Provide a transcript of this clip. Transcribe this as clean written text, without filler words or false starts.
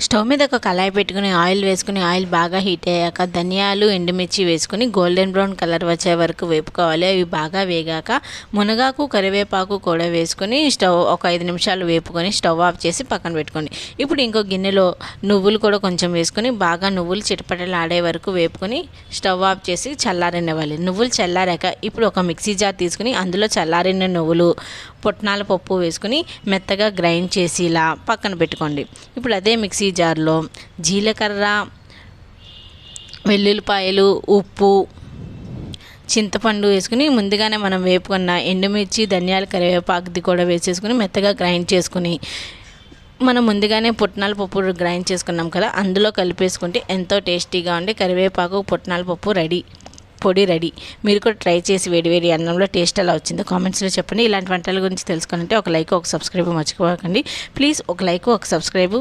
Stove మీద ఒక కళాయి పెట్టుకుని ఆయిల్ వేసుకుని ఆయిల్ బాగా హీట్ అయ్యాక ధనియాలు ఎండుమిర్చి వేసుకుని గోల్డెన్ బ్రౌన్ కలర్ వచ్చే వరకు వేపుకోవాలి. అవి బాగా వేగాక మునగాకు కరివేపాకు కూడా వేసుకొని స్టవ్ ఒక 5 నిమిషాలు వేపుకొని స్టవ్ ఆఫ్ చేసి పక్కన పెట్టుకోండి. ఇప్పుడు ఇంకో గిన్నెలో నువ్వులు కూడా కొంచెం వేసుకొని బాగా నువ్వులు చిటపటలాడే వరకు వేపుకొని స్టవ్ ఆఫ్ చేసి చల్లారనివ్వాలి. నువ్వులు చల్లారాక ఇప్పుడు ఒక మిక్సీ జార్ తీసుకుని అందులో చల్లారిన నువ్వులు పుట్నాల పప్పు వేసుకుని మెత్తగా గ్రైండ్ చేసి ఇలా పక్కన పెట్టుకోండి. ఇప్పుడు అదే మిక్సీ జార్లో జీలకర్ర, వెల్లుల్లిపాయలు, ఉప్పు, చింతపండు వేసుకుని ముందుగానే మనం వేపుకున్న ఎండుమిర్చి, ధనియాలు, కరివేపాకుది కూడా వేసేసుకుని మెత్తగా గ్రైండ్ చేసుకుని మనం ముందుగానే పుట్నాల పప్పు గ్రైండ్ చేసుకున్నాం కదా, అందులో కలిపేసుకుంటే ఎంతో టేస్టీగా ఉండే కరివేపాకు పుట్నాల పప్పు పొడి రెడీ. మీరు కూడా ట్రై చేసి వేడి అన్నంలో టేస్ట్ ఎలా వచ్చిందో కామెంట్స్లో చెప్పండి. ఇలాంటి వంటల గురించి తెలుసుకోవాలంటే ఒక లైక్ ఒక సబ్స్క్రైబ్ మర్చిపోకండి ప్లీజ్. ఒక లైక్ ఒక సబ్స్క్రైబ్